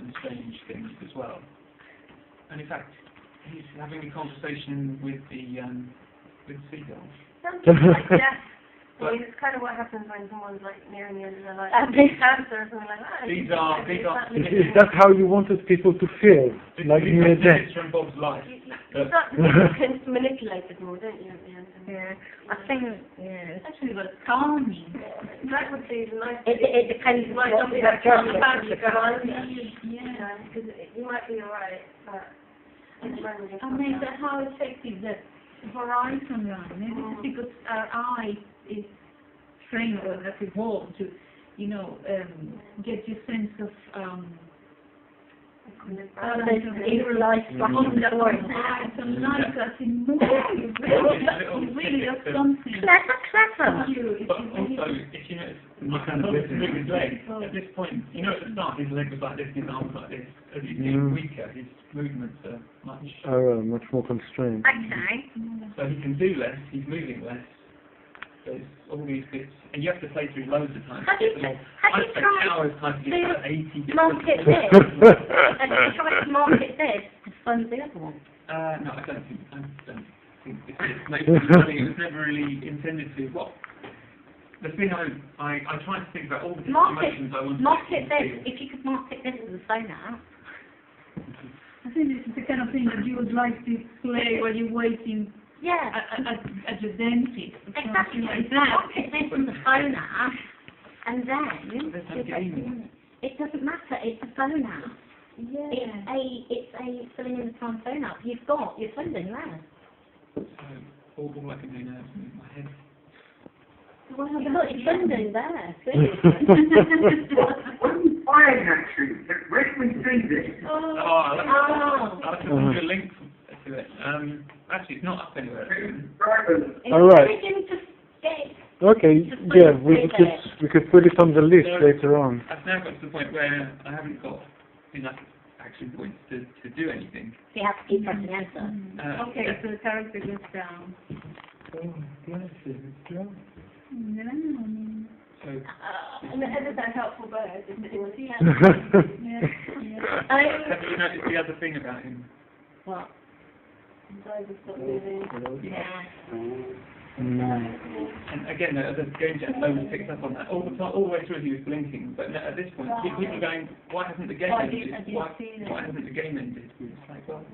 and strange things as well. And in fact, he's having a conversation with the seagulls. Yeah. I mean, it's kind of what happens when someone's like nearing the end of their life. Cancer or something like that. These are Is that how you wanted people to feel? Like near death? from Bob's life. You start to get manipulated more, don't you, at the end? Yeah, I think, It's actually what's calming. That would be the nice. it depends You might not what be that that job kind of bad you go on. Yeah. Because you might be alright, but in the moment I mean, how effective the horizon line. Maybe it's because our eye is trained or has evolved to, get your sense of even life behind the door. some light as in movie. It really does something. Clever. But also, if you notice, move his leg. At this point, at the start his leg was like this, his arm was like this. As he's getting weaker, his movements are Much more constrained. Okay. so he can do less, he's moving less. There's all these bits, and you have to play through loads of times. Have you I spent hours typing to get about 80 different market this? Have you tried to market this to fund the other one? No, I don't think this is. Maybe it was never really intended to. What? The thing I tried to think about all the different emotions I wanted to Market this. feel. If you could market this as a phone app. I think this is the kind of thing that you would like to play while you're waiting Yeah. at the dentist. Or Exactly. something like that. Market this as a phone app, and then There's no gaming. it doesn't matter. It's a phone app. Yeah. It's a filling in the time phone app. You've got your funding there. So all I can do now is move my head. Well, you've got your funding there. Fine, actually. Where can we see this? I'll have to send you a link to it. Actually, it's not up anywhere. All right. Everything just gets. Okay. Yeah, we could put it on the list later on. I've now got to the point where I haven't got enough action points to do anything. You have to keep pressing enter. Okay, so the character goes down. Yeah. So And it's that helpful bird, isn't it? Yeah. have you noticed the other thing about him? What? Yeah. And again, the game jam always picks up on that. All the way through he was blinking, but at this point, people are going, why hasn't the game ended? Why hasn't the game ended? It's like, well,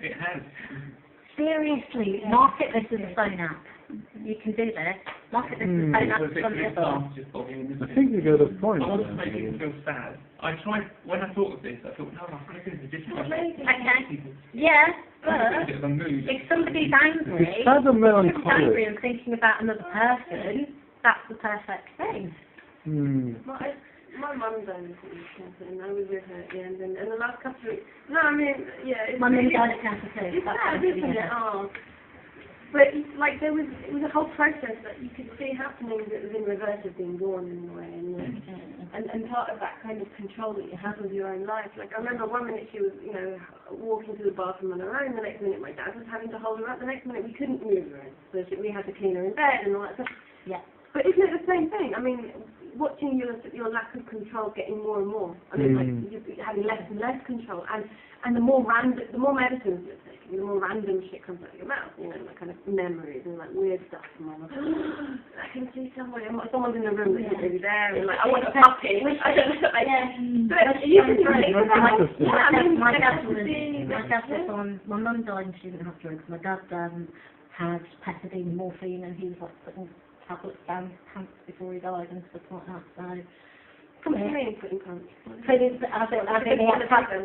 it has. Seriously, market this as a phone app. You can do this. Market this as a phone app from the other. I think you got a point. I wanted to make people feel sad. I tried, when I thought of this, I thought, no, I'm going to do this. Okay. Yeah, but A bit of a mood. if somebody's angry, It's kind of melancholic. and thinking about another person, that's the perfect thing. My mum died of cancer, and I was with her at the end, and the last couple of weeks. No, I mean, yeah. My mum died of cancer too. It's That's sad, isn't it? Oh. But like it was a whole process that you could see happening that was in reverse of being born in a way, and part of that kind of control that you have of your own life. Like I remember one minute she was, walking to the bathroom on her own. The next minute my dad was having to hold her up. The next minute we couldn't move her, so we had to clean her in bed and all that stuff. Yeah. But isn't it the same thing? I mean, watching your lack of control getting more and more. I mean, like you're having less and less control, and the more medicines you're taking, the more random shit comes out of your mouth. Like kind of memories and like weird stuff. And I'm like, I can see someone's in the room that's really there, and like I want a puppy. I don't know. But you can relate to that. My dad was on. My mum died and she didn't have drugs. My dad had pethidine, morphine, and he was like putting tablets down his pants before he died and stuff like that. So, What do you mean putting pants?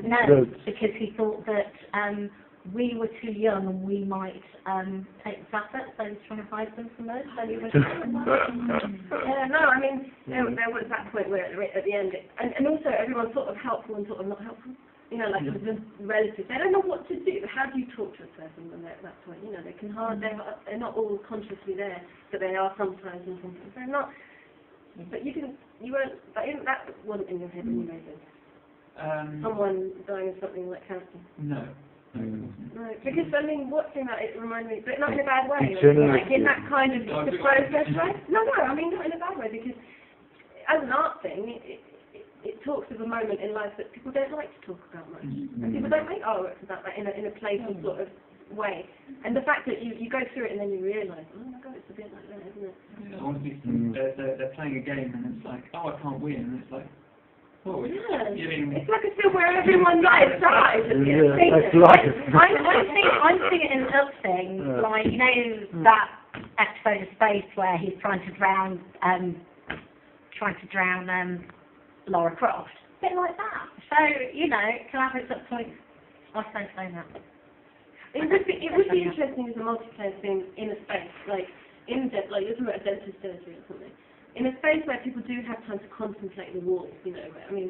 No, because he thought that we were too young and we might take the assets, so he was trying to hide them from us. So he was Yeah, no, I mean, there was that point where at the end, and also everyone's sort of helpful and sort of not helpful. Like the relatives, they don't know what to do. How do you talk to a person when they're at that point? They can they're not all consciously there, but they are sometimes, and sometimes they're not. But that wasn't in your head when you made this. Someone dying of something like cancer. No. No, because watching that, it reminded me, but not in a bad way. Generally, Like in that kind of the process, right? No, I mean not in a bad way, because as an art thing, it talks of a moment in life that people don't like to talk about much. And people don't make artworks about that in a playful sort of way. And the fact that you go through it and then you realise, oh my god, it's a bit like that, isn't it? Yeah, honestly, they're playing a game and it's like, oh, I can't win, and it's like, oh, It's like a film where everyone dies. Yeah, that's life. I'm seeing it in other things, like, you know, that episode of Space where he's trying to drown Laura Croft. A bit like that. So, you know, it can have its up points. I don't say that. It would be interesting as a multiplayer thing in a space, like you're talking about a dentist surgery or something. In a space where people do have time to contemplate the walls, you know, I mean,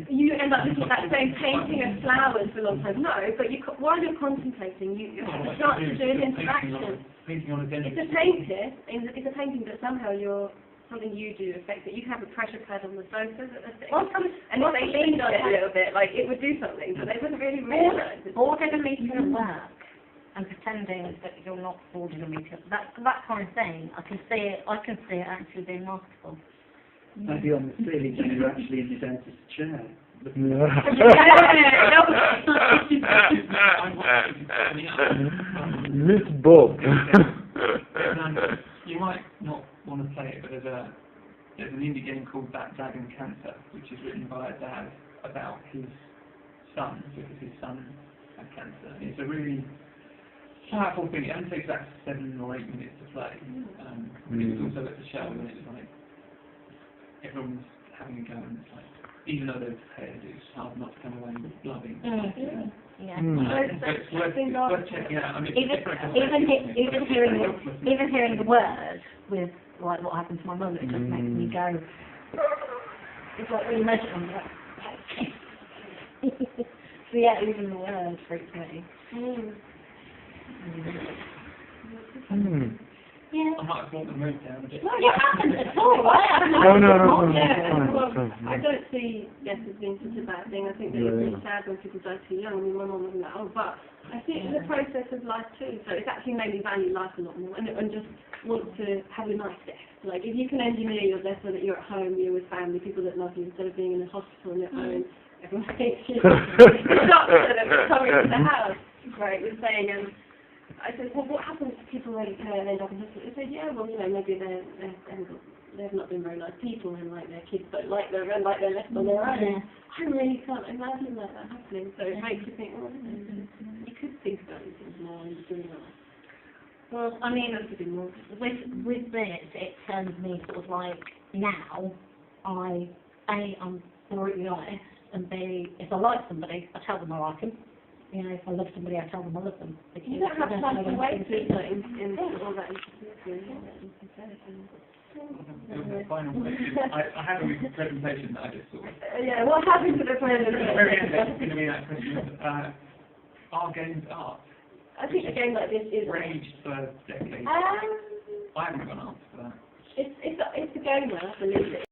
you end up looking at that same painting of flowers for a long time. No, but while you're contemplating, you have a chance to do an interaction. It's a painting, but somehow something you do affects it. You can have a pressure pad on the sofa and if they leaned on it a little bit, like, it would do something, but they wouldn't really realise it. Bored in a meeting at work and pretending that you're not bored in a meeting. That kind of thing, I can see it actually being marketable. Maybe on the ceiling when you're actually in the dentist's chair. Miss Bob. You might not want to play it, but there's an indie game called That Dragon Cancer, which is written by a dad about his son, because his son had cancer. And it's a really powerful thing. It only takes about 7 or 8 minutes to play. But it was also at the show, and it's like everyone's having a go, and it's like, even though they're prepared, it's hard not to come away loving. Yeah. It's worth checking out. I mean, even hearing the word with like what happened to my mum, it just makes me go. It's like really emotional. So yeah, even the word freaks me. Yeah. I might have brought the mood down a bit. No, you haven't at all. I don't see death as being such a bad thing. I think that it's really sad when people die too young. I mean, my mum wasn't that old, but I see it as a process of life too. So it's actually made me value life a lot more and just want to have a nice death. Like, if you can engineer your death so that you're at home, you're with family, people that love you, instead of being in a hospital on your own, everyone hates you. The doctor that was coming to the house, right, was saying, I said, well, what happens to people when they end up in hospital? They said, yeah, well, you know, maybe they've not been very nice people and like their kids don't like them and like they're left on their own. I really can't imagine that happening. So it makes you think, well, you could think about these things more and doing that. Well, I mean, with this, it turns me sort of like, now, I'm brutally honest, and B, if I like somebody, I tell them I like them. You know, if I love somebody, I tell them I love them. You don't have time to wait in all that I had a presentation that I just saw. Yeah, what happened to the presentation? At the very end, there's going to be that question, are games art? I think a game like this is... Raged for decades. I haven't got an answer for that. It's a game, I believe it.